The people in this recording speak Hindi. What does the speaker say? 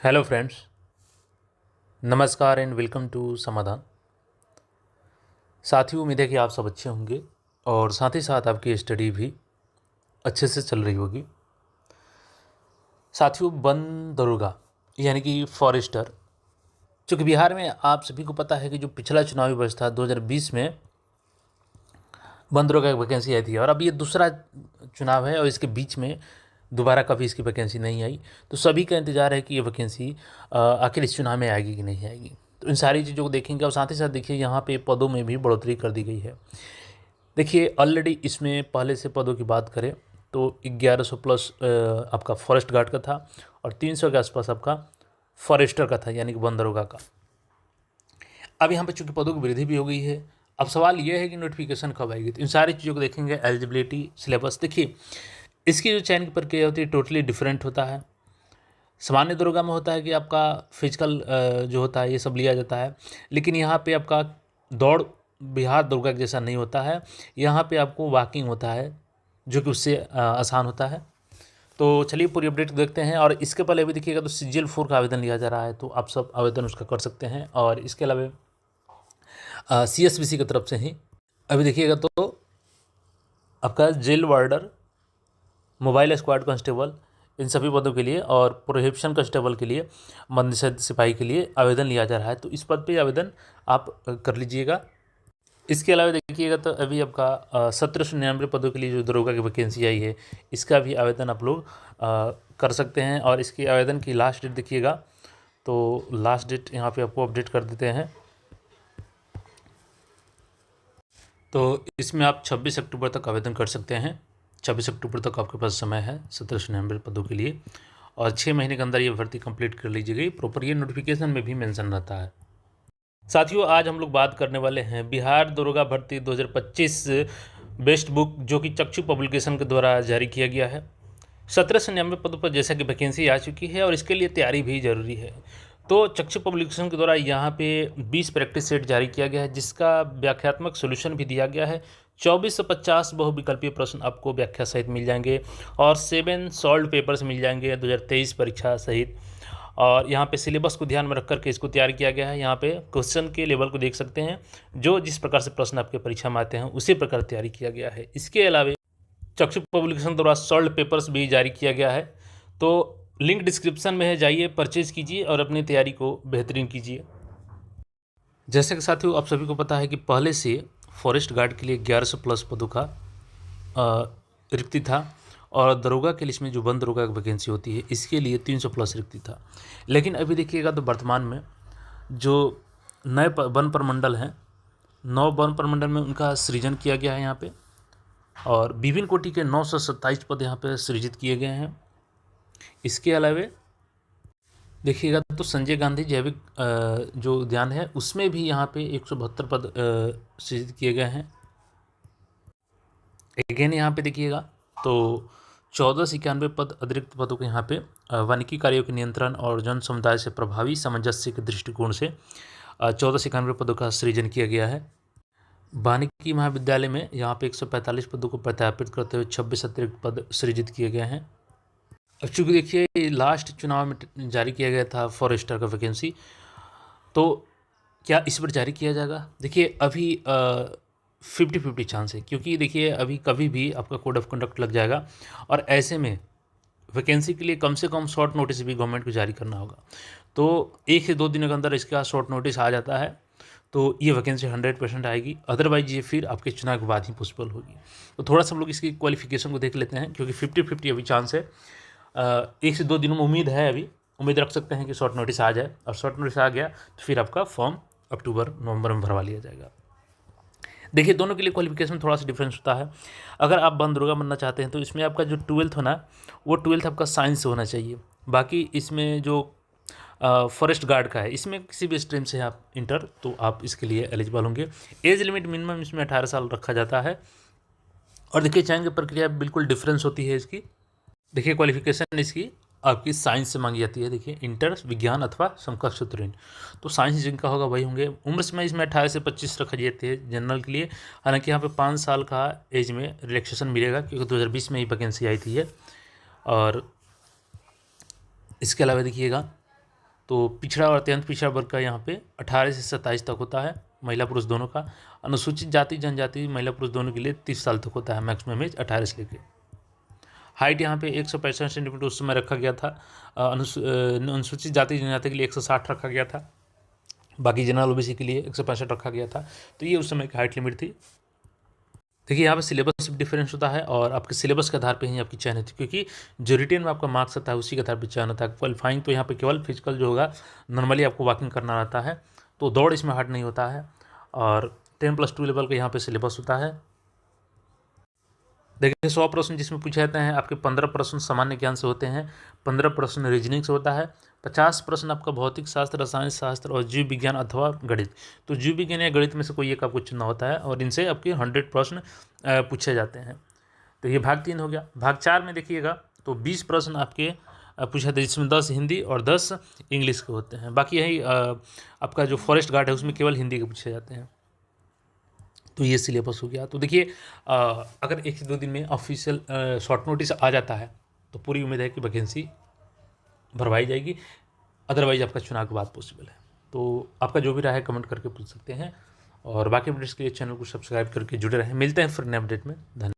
हेलो फ्रेंड्स, नमस्कार एंड वेलकम टू समाधान। साथियों, उम्मीद है कि आप सब अच्छे होंगे और साथ ही साथ आपकी स्टडी भी अच्छे से चल रही होगी। साथियों, वन दरोगा यानी कि फॉरेस्टर, चूँकि बिहार में आप सभी को पता है कि जो पिछला चुनावी वर्ष था 2020 में वन दरोगा की वैकेंसी आई थी और अब ये दूसरा चुनाव है और इसके बीच में दोबारा कभी इसकी वैकेंसी नहीं आई। तो सभी का इंतज़ार है कि ये वैकेंसी आखिर इस चुनाव में आएगी कि नहीं आएगी। तो इन सारी चीज़ों को देखेंगे और साथ ही साथ देखिए यहाँ पे पदों में भी बढ़ोतरी कर दी गई है। देखिए ऑलरेडी इसमें पहले से पदों की बात करें तो 1100 प्लस आपका फॉरेस्ट गार्ड का था और 300 के आसपास आपका फॉरेस्टर का था यानी कि वन दरोगा का। अब यहाँ पे चूंकि पदों की वृद्धि भी हो गई है, अब सवाल ये है कि नोटिफिकेशन कब आएगी। तो इन सारी चीज़ों को देखेंगे। एलिजिबिलिटी, सिलेबस, देखिए इसकी जो चयन की प्रक्रिया होती है टोटली डिफरेंट होता है। सामान्य दरोगा में होता है कि आपका फिजिकल जो होता है ये सब लिया जाता है, लेकिन यहाँ पे आपका दौड़ बिहार दरोगा के जैसा नहीं होता है। यहाँ पे आपको वॉकिंग होता है जो कि उससे आसान होता है। तो चलिए पूरी अपडेट देखते हैं। और इसके पहले भी देखिएगा तो CGL 4 का आवेदन लिया जा रहा है, तो आप सब आवेदन उसका कर सकते हैं। और इसके अलावा CSBC की तरफ से ही अभी देखिएगा तो आपका jail warder, mobile squad constable, इन सभी पदों के लिए और प्रोहिबिशन कांस्टेबल के लिए, मद्देनजर सिपाही के लिए आवेदन लिया जा रहा है। तो इस पद पे आवेदन आप कर लीजिएगा। इसके अलावा देखिएगा तो अभी आपका 1799 पदों के लिए जो दरोगा की वैकेंसी आई है, इसका भी आवेदन आप लोग कर सकते हैं। और इसके आवेदन की लास्ट डेट देखिएगा तो लास्ट डेट यहाँ पे आपको अपडेट कर देते हैं। तो इसमें आप 26 अक्टूबर तक आवेदन कर सकते हैं। 26 अक्टूबर तक आपके पास समय है 1799 पदों के लिए और 6 महीने के अंदर ये भर्ती कंप्लीट कर लीजिएगा। प्रॉपर ये नोटिफिकेशन में भी मेंशन रहता है। साथियों, आज हम लोग बात करने वाले हैं बिहार दरोगा भर्ती 2025 बेस्ट बुक, जो कि चक्षु पब्लिकेशन के द्वारा जारी किया गया है। 1799 पदों पर जैसा कि वैकेंसी आ चुकी है और इसके लिए तैयारी भी जरूरी है। तो चक्षु पब्लिकेशन के द्वारा यहाँ पे 20 प्रैक्टिस सेट जारी किया गया है, जिसका व्याख्यात्मक सोल्यूशन भी दिया गया है। 24 से 50 बहुविकल्पीय प्रश्न आपको व्याख्या सहित मिल जाएंगे और 7 सॉल्व पेपर्स मिल जाएंगे 2023 परीक्षा सहित। और यहाँ पे सिलेबस को ध्यान में रख करके इसको तैयार किया गया है। यहाँ पे क्वेश्चन के लेवल को देख सकते हैं, जो जिस प्रकार से प्रश्न आपके परीक्षा में आते हैं उसी प्रकार तैयारी किया गया है। इसके अलावा चक्षु पब्लिकेशन द्वारा सॉल्व पेपर्स भी जारी किया गया है। तो लिंक डिस्क्रिप्शन में है, जाइए परचेज कीजिए और अपनी तैयारी को बेहतरीन कीजिए। जैसे कि साथियों आप सभी को पता है कि पहले से फॉरेस्ट गार्ड के लिए 1100 प्लस पदों का रिक्ति था और दरोगा के लिस्ट में जो वन दरोगा की वैकेंसी होती है इसके लिए 300 प्लस रिक्ति था। लेकिन अभी देखिएगा तो वर्तमान में जो नए वन प्रमंडल हैं, 9 वन प्रमंडल में उनका सृजन किया गया है यहाँ पे और विभिन्न कोटि के 927 पद यहाँ पे सृजित किए गए हैं। इसके अलावा देखिएगा तो संजय गांधी जैविक जो उद्यान है उसमें भी यहाँ पे 172 पद सृजित किए गए हैं। अगेन यहाँ पे देखिएगा तो 1491 पद अतिरिक्त पदों के यहाँ पे वानिकी कार्यों के नियंत्रण और जन समुदाय से प्रभावी सामंजस्य के दृष्टिकोण से 1491 पदों का सृजन किया गया है। वानिकी महाविद्यालय में यहाँ पे 145 पदों को प्रत्यापित करते हुए 26 अतिरिक्त पद सृजित किए गए हैं। अब चूँकि देखिए लास्ट चुनाव में जारी किया गया था फॉरेस्टर का वैकेंसी, तो क्या इस बार जारी किया जाएगा? देखिए अभी 50-50 चांस है, क्योंकि देखिए अभी कभी भी आपका कोड ऑफ कंडक्ट लग जाएगा और ऐसे में वैकेंसी के लिए कम से कम शॉर्ट नोटिस भी गवर्नमेंट को जारी करना होगा। तो 1 से 2 दिनों के अंदर इसका शॉर्ट नोटिस आ जाता है तो ये वैकेंसी 100% आएगी। अदरवाइज ये फिर आपके चुनाव के बाद ही पॉसिबल होगी। तो थोड़ा सा हम लोग इसकी क्वालिफिकेशन को देख लेते हैं, क्योंकि 50-50 अभी चांस है। 1 से 2 दिनों में उम्मीद है, अभी उम्मीद रख सकते हैं कि शॉर्ट नोटिस आ जाए और शॉर्ट नोटिस आ गया तो फिर आपका फॉर्म अक्टूबर-नवंबर में भरवा लिया जाएगा। देखिए दोनों के लिए क्वालिफिकेशन थोड़ा सा डिफरेंस होता है। अगर आप वन दरोगा बनना चाहते हैं तो इसमें आपका जो 12th होना वो 12th आपका साइंस से होना चाहिए। बाकी इसमें जो फॉरेस्ट गार्ड का है इसमें किसी भी स्ट्रीम से आप इंटर, तो आप इसके लिए एलिजिबल होंगे। एज लिमिट मिनिमम इसमें 18 साल रखा जाता है। और देखिए चयन की प्रक्रिया बिल्कुल डिफरेंस होती है इसकी। देखिए क्वालिफिकेशन इसकी आपकी साइंस से मांगी जाती है। देखिए इंटर, विज्ञान अथवा समकक्ष उत्तीर्ण। तो साइंस जिनका होगा वही होंगे। उम्र सीमा इसमें 18 से 25 रखा जाती है जनरल के लिए। हालांकि यहाँ पे 5 साल का एज में रिलैक्सेशन मिलेगा, क्योंकि 2020 में ही वैकेंसी आई थी है। और इसके अलावा देखिएगा तो पिछड़ा और अत्यंत पिछड़ा वर्ग का यहाँ पे 18 से 27 तक होता है, महिला पुरुष दोनों का। अनुसूचित जाति जनजाति महिला पुरुष दोनों के लिए 30 साल तक होता है मैक्सिमम एज 18 से लेके। हाइट यहाँ पे 165 सेंटीमीटर उस समय रखा गया था। अनुसूचित जाति जनजाति के लिए 160 रखा गया था, बाकी जनरल ओबीसी के लिए 165 रखा गया था। तो ये उस समय की हाइट लिमिट थी। देखिए यहाँ पे सिलेबस डिफरेंस होता है और आपके सिलेबस के आधार पे ही आपकी चयन होती है, क्योंकि जो रिटेन में आपका मार्क्स आता है उसी के आधार पे चयन होता है। क्वालिफाइंग तो यहाँ पे केवल फिजिकल जो होगा, नॉर्मली आपको वॉकिंग करना रहता है, तो दौड़ इसमें हार्ड नहीं होता है। और 10+2 लेवल का यहाँ पे सिलेबस होता है। देखिए 100 प्रश्न जिसमें पूछे जाते हैं, आपके 15 प्रश्न सामान्य ज्ञान से होते हैं, 15 प्रश्न रीजनिंग से होता है, 50 प्रश्न आपका भौतिक शास्त्र, रसायन शास्त्र और जीव विज्ञान अथवा गणित। तो जीव विज्ञान या गणित में से कोई एक आपको चुनना होता है और इनसे आपके 100 प्रश्न पूछे जाते हैं। तो ये भाग 3 हो गया। भाग 4 में देखिएगा तो 20 प्रश्न आपके पूछे जाते हैं, जिसमें 10 हिंदी और 10 इंग्लिश के होते हैं। बाकी यही आपका जो फॉरेस्ट गार्ड है उसमें केवल हिंदी के पूछे जाते हैं। तो ये सिलेबस हो गया। तो देखिए अगर 1 से 2 दिन में ऑफिशियल शॉर्ट नोटिस आ जाता है तो पूरी उम्मीद है कि वैकेंसी भरवाई जाएगी, अदरवाइज आपका चुनाव के बाद पॉसिबल है। तो आपका जो भी राय है कमेंट करके पूछ सकते हैं, और बाकी अपडेट्स के लिए चैनल को सब्सक्राइब करके जुड़े रहें। मिलते हैं फिर नए अपडेट में। धन्यवाद।